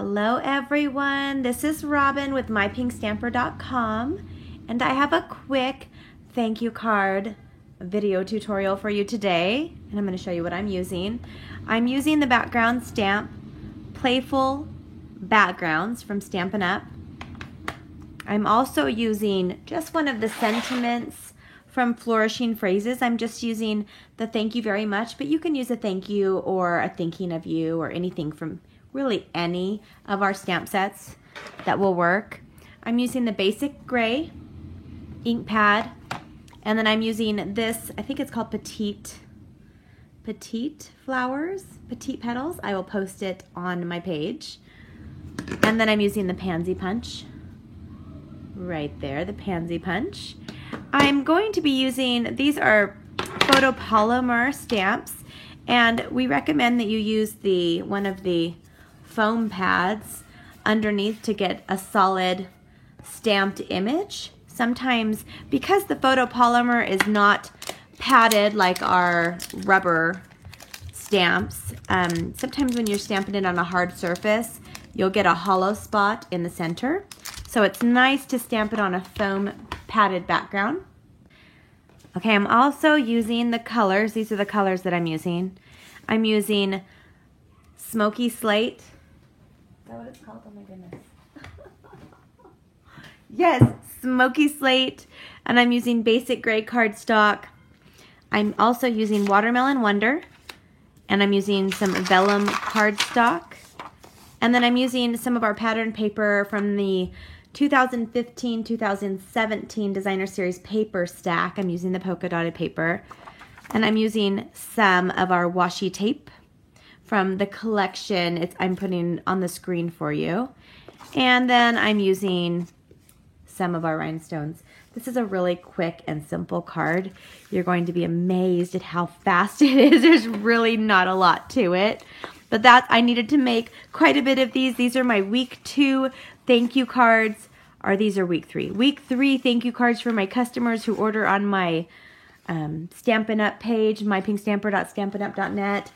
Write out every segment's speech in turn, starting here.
Hello everyone, this is Robin with mypinkstamper.com, and I have a quick thank you card video tutorial for you today, and I'm going to show you what I'm using. I'm using the background stamp Playful Backgrounds from Stampin' Up. I'm also using just one of the sentiments from Flourishing Phrases. I'm just using the thank you very much, but you can use a thank you or a thinking of you or anything from really any of our stamp sets that will work. I'm using the basic gray ink pad, and then I'm using this, I think it's called Petite Flowers, Petite Petals. I will post it on my page. And then I'm using the Pansy Punch right there, the Pansy Punch. I'm going to be using, these are photopolymer stamps, and we recommend that you use one of the foam pads underneath to get a solid stamped image. Sometimes, because the photopolymer is not padded like our rubber stamps, sometimes when you're stamping it on a hard surface, you'll get a hollow spot in the center. So it's nice to stamp it on a foam padded background. Okay, I'm also using the colors. These are the colors that I'm using. I'm using Smoky Slate. Is that what it's called? Oh my goodness. Yes, Smoky Slate. And I'm using basic gray cardstock. I'm also using Watermelon Wonder. And I'm using some vellum cardstock. And then I'm using some of our pattern paper from the 2015-2017 Designer Series paper stack. I'm using the polka dotted paper. And I'm using some of our washi tape from the collection. I'm putting on the screen for you. And then I'm using some of our rhinestones. This is a really quick and simple card. You're going to be amazed at how fast it is. There's really not a lot to it. But I needed to make quite a bit of these. These are my week 2 thank you cards, or these are week 3. Week 3 thank you cards for my customers who order on my Stampin' Up page, mypinkstamper.stampinup.net.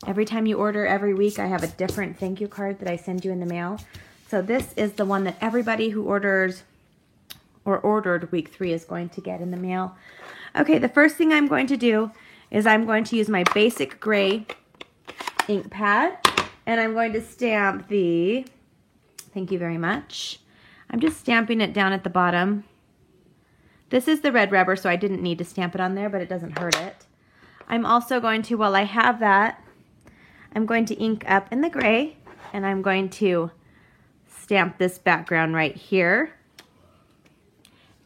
Every time you order every week, I have a different thank you card that I send you in the mail. So this is the one that everybody who orders or ordered week 3 is going to get in the mail. Okay, the first thing I'm going to do is I'm going to use my basic gray ink pad, and I'm going to stamp the thank you very much. I'm just stamping it down at the bottom. This is the red rubber, so I didn't need to stamp it on there, but it doesn't hurt it. I'm also going to, while I have that, I'm going to ink up in the gray, and I'm going to stamp this background right here.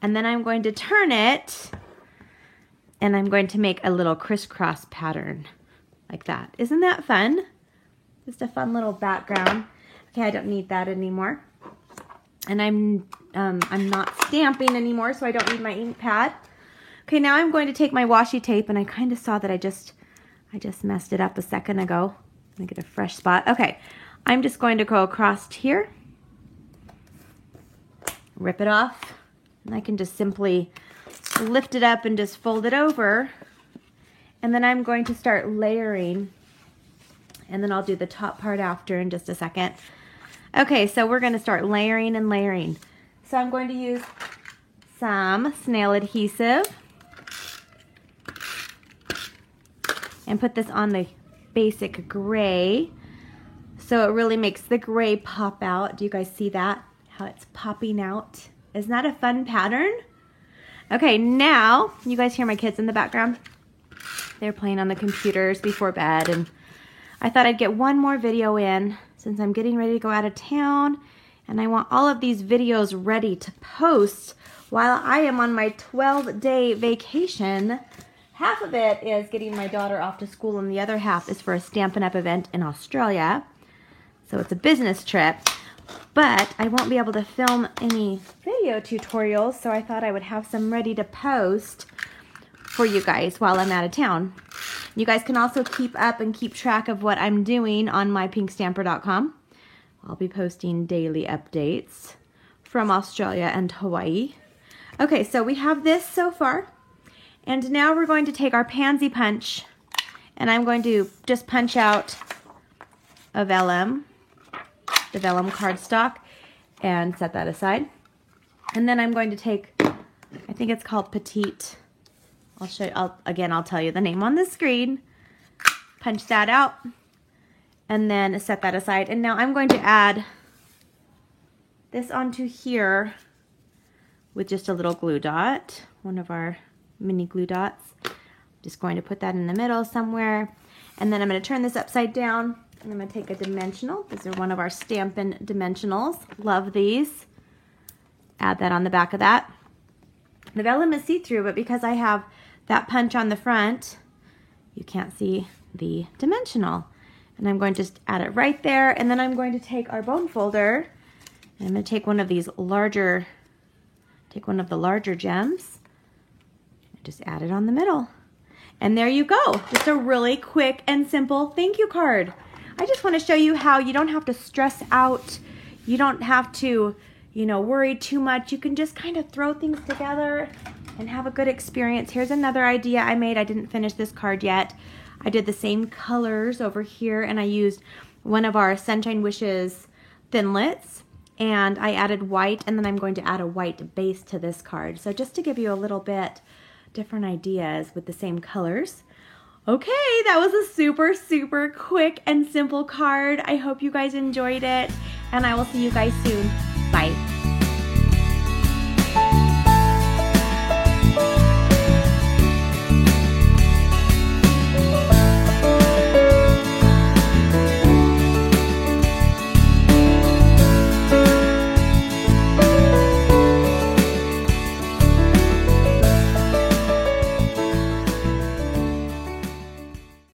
And then I'm going to turn it, and I'm going to make a little crisscross pattern like that. Isn't that fun? Just a fun little background. Okay, I don't need that anymore. And I'm not stamping anymore, so I don't need my ink pad. Okay, now I'm going to take my washi tape, and I kind of saw that I just messed it up a second ago. Let me get a fresh spot. Okay, I'm just going to go across here, rip it off, and I can just simply lift it up and just fold it over. And then I'm going to start layering, and then I'll do the top part after in just a second. Okay, so we're going to start layering and layering. So I'm going to use some snail adhesive and put this on the basic gray so it really makes the gray pop out. Do you guys see that? How it's popping out? Isn't that a fun pattern? Okay, now, you guys hear my kids in the background? They're playing on the computers before bed, and I thought I'd get one more video in since I'm getting ready to go out of town, and I want all of these videos ready to post while I am on my 12-day vacation. Half of it is getting my daughter off to school, and the other half is for a Stampin' Up event in Australia. So it's a business trip, but I won't be able to film any video tutorials, so I thought I would have some ready to post for you guys while I'm out of town. You guys can also keep up and keep track of what I'm doing on mypinkstamper.com. I'll be posting daily updates from Australia and Hawaii. Okay, so we have this so far. And now we're going to take our Pansy Punch, and I'm going to just punch out a vellum the vellum cardstock and set that aside. And then I'm going to take, I think it's called Petite. I'll show you, I'll tell you the name on the screen. Punch that out and then set that aside. And now I'm going to add this onto here with just a little glue dot, one of our mini glue dots. Just going to put that in the middle somewhere. And then I'm going to turn this upside down. And I'm going to take a dimensional. These are one of our Stampin' Dimensionals. Love these. Add that on the back of that. The vellum is see-through, but because I have that punch on the front, you can't see the dimensional. And I'm going to just add it right there. And then I'm going to take our bone folder. And I'm going to take one of these larger, one of the larger gems. And just add it on the middle. And there you go. Just a really quick and simple thank you card. I just want to show you how you don't have to stress out. You don't have to, you know, worry too much. You can just kind of throw things together and have a good experience. Here's another idea I made. I didn't finish this card yet. I did the same colors over here, and I used one of our Sunshine Wishes Thinlits, and I added white, and then I'm going to add a white base to this card. So just to give you a little bit different ideas with the same colors. Okay, that was a super, super quick and simple card. I hope you guys enjoyed it, and I will see you guys soon. Bye.